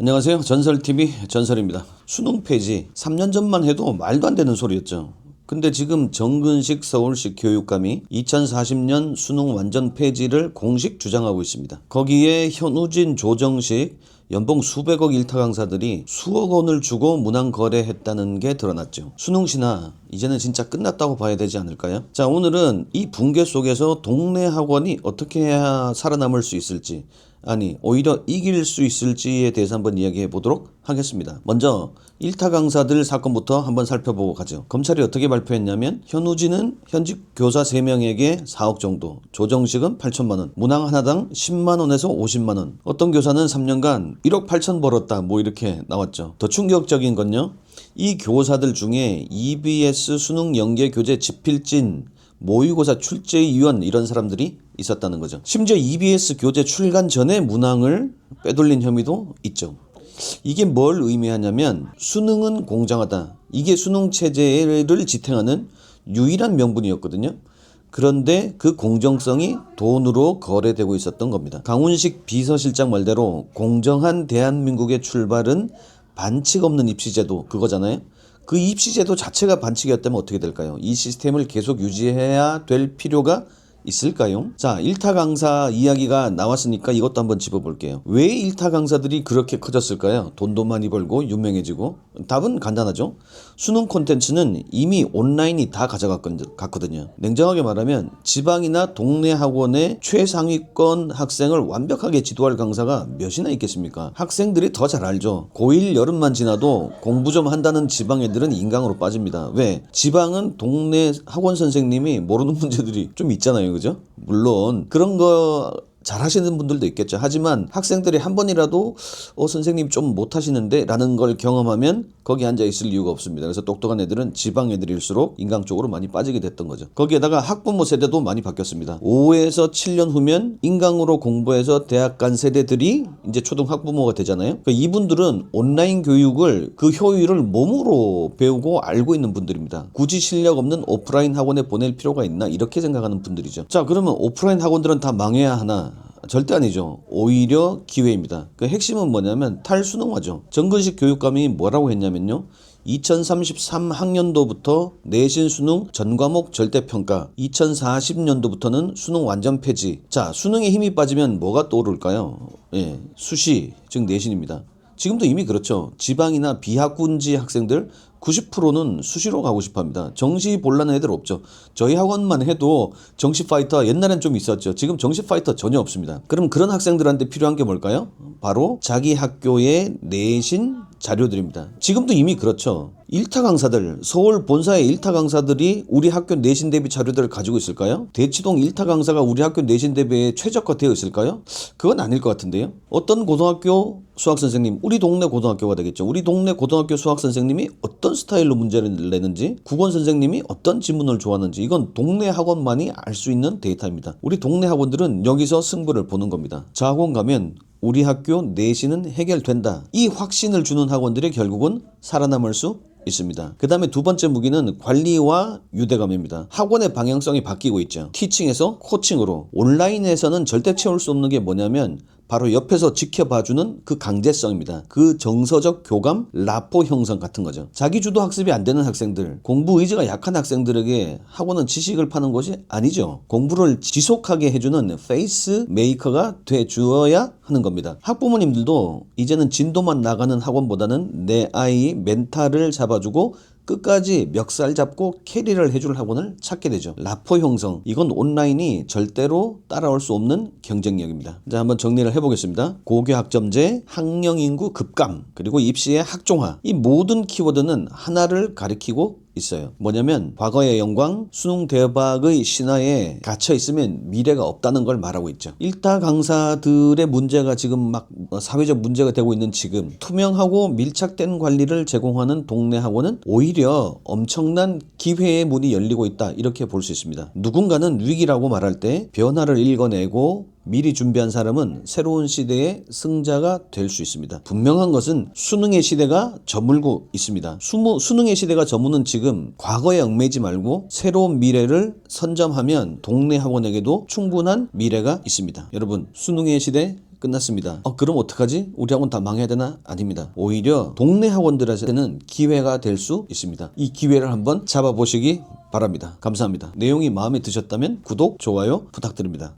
안녕하세요. 전설TV 전설입니다. 수능 폐지 3년 전만 해도 말도 안 되는 소리였죠. 근데 지금 정근식 서울시 교육감이 2040년 수능 완전 폐지를 공식 주장하고 있습니다. 거기에 현우진, 조정식, 연봉 수백억 일타 강사들이 수억 원을 주고 문항 거래했다는 게 드러났죠. 수능 신화 이제는 진짜 끝났다고 봐야 되지 않을까요? 자, 오늘은 이 붕괴 속에서 동네 학원이 어떻게 해야 살아남을 수 있을지, 아니 오히려 이길 수 있을지에 대해서 한번 이야기해 보도록 하겠습니다. 먼저 일타 강사들 사건부터 한번 살펴보고 가죠. 검찰이 어떻게 발표했냐면 현우진은 현직 교사 3명에게 4억 정도, 조정식은 8천만 원, 문항 하나당 10만 원에서 50만 원, 어떤 교사는 3년간 1억 8천 벌었다, 뭐 이렇게 나왔죠. 더 충격적인 건요, 이 교사들 중에 EBS 수능 연계 교재 집필진, 모의고사 출제위원 이런 사람들이 있었다는 거죠. 심지어 EBS 교재 출간 전에 문항을 빼돌린 혐의도 있죠. 이게 뭘 의미하냐면 수능은 공정하다, 이게 수능 체제를 지탱하는 유일한 명분이었거든요. 그런데 그 공정성이 돈으로 거래되고 있었던 겁니다. 강훈식 비서실장 말대로 공정한 대한민국의 출발은 반칙 없는 입시제도, 그거잖아요. 그 입시제도 자체가 반칙이었다면 어떻게 될까요? 이 시스템을 계속 유지해야 될 필요가 있을까요? 자, 일타 강사 이야기가 나왔으니까 이것도 한번 짚어볼게요. 왜 일타 강사들이 그렇게 커졌을까요? 돈도 많이 벌고 유명해지고. 답은 간단하죠. 수능 콘텐츠는 이미 온라인이 다 가져갔거든요. 냉정하게 말하면 지방이나 동네 학원의 최상위권 학생을 완벽하게 지도할 강사가 몇이나 있겠습니까? 학생들이 더 잘 알죠. 고1 여름만 지나도 공부 좀 한다는 지방 애들은 인강으로 빠집니다. 왜? 지방은 동네 학원 선생님이 모르는 문제들이 좀 있잖아요. 그죠? 물론 그런 거 잘하시는 분들도 있겠죠. 하지만 학생들이 한 번이라도 선생님 좀 못하시는데 라는 걸 경험하면 거기 앉아 있을 이유가 없습니다. 그래서 똑똑한 애들은 지방 애들일수록 인강 쪽으로 많이 빠지게 됐던 거죠. 거기에다가 학부모 세대도 많이 바뀌었습니다. 5에서 7년 후면 인강으로 공부해서 대학 간 세대들이 이제 초등 학부모가 되잖아요. 그러니까 이분들은 온라인 교육을 그 효율을 몸으로 배우고 알고 있는 분들입니다. 굳이 실력 없는 오프라인 학원에 보낼 필요가 있나, 이렇게 생각하는 분들이죠. 자, 그러면 오프라인 학원들은 다 망해야 하나? 절대 아니죠. 오히려 기회입니다. 그 핵심은 뭐냐면 탈수능화죠. 정근식 교육감이 뭐라고 했냐면요, 2033학년도부터 내신 수능 전과목 절대평가, 2040년도부터는 수능 완전 폐지. 자, 수능에 힘이 빠지면 뭐가 떠오를까요? 예, 수시, 즉 내신입니다. 지금도 이미 그렇죠. 지방이나 비학군지 학생들 90%는 수시로 가고 싶어 합니다. 정시 볼라는 애들 없죠. 저희 학원만 해도 정시 파이터 옛날엔 좀 있었죠. 지금 정시 파이터 전혀 없습니다. 그럼 그런 학생들한테 필요한 게 뭘까요? 바로 자기 학교의 내신 자료들입니다. 지금도 이미 그렇죠. 일타 강사들, 서울 본사의 일타 강사들이 우리 학교 내신 대비 자료들을 가지고 있을까요? 대치동 일타 강사가 우리 학교 내신 대비에 최적화되어 있을까요? 그건 아닐 것 같은데요. 어떤 고등학교 수학 선생님, 우리 동네 고등학교가 되겠죠. 우리 동네 고등학교 수학 선생님이 어떤 스타일로 문제를 내는지, 국원 선생님이 어떤 지문을 좋아하는지, 이건 동네 학원만이 알 수 있는 데이터입니다. 우리 동네 학원들은 여기서 승부를 보는 겁니다. 저 학원 가면 우리 학교 내신은 해결된다, 이 확신을 주는 학원들이 결국은 살아남을 수 있습니다. 그 다음에 두 번째 무기는 관리와 유대감입니다. 학원의 방향성이 바뀌고 있죠. 티칭에서 코칭으로. 온라인에서는 절대 채울 수 없는 게 뭐냐면 바로 옆에서 지켜봐주는 그 강제성입니다. 그 정서적 교감, 라포 형성 같은 거죠. 자기주도 학습이 안 되는 학생들, 공부 의지가 약한 학생들에게 학원은 지식을 파는 것이 아니죠. 공부를 지속하게 해주는 페이스 메이커가 돼주어야 하는 겁니다. 학부모님들도 이제는 진도만 나가는 학원보다는 내 아이 멘탈을 잡아주고 끝까지 멱살 잡고 캐리를 해줄 학원을 찾게 되죠. 라포 형성, 이건 온라인이 절대로 따라올 수 없는 경쟁력입니다. 자, 한번 정리를 해보겠습니다. 고교 학점제, 학령 인구 급감, 그리고 입시의 학종화, 이 모든 키워드는 하나를 가리키고 있어요. 뭐냐면 과거의 영광, 수능 대박의 신화에 갇혀 있으면 미래가 없다는 걸 말하고 있죠. 일타 강사들의 문제가 지금 막 사회적 문제가 되고 있는 지금, 투명하고 밀착된 관리를 제공하는 동네 학원은 오히려 엄청난 기회의 문이 열리고 있다, 이렇게 볼 수 있습니다. 누군가는 위기라고 말할 때 변화를 읽어내고 미리 준비한 사람은 새로운 시대의 승자가 될 수 있습니다. 분명한 것은 수능의 시대가 저물고 있습니다. 수능의 시대가 저무는 지금 과거에 얽매이지 말고 새로운 미래를 선점하면 동네 학원에게도 충분한 미래가 있습니다. 여러분, 수능의 시대 끝났습니다. 그럼 어떡하지? 우리 학원 다 망해야 되나? 아닙니다. 오히려 동네 학원들한테는 기회가 될 수 있습니다. 이 기회를 한번 잡아보시기 바랍니다. 감사합니다. 내용이 마음에 드셨다면 구독, 좋아요 부탁드립니다.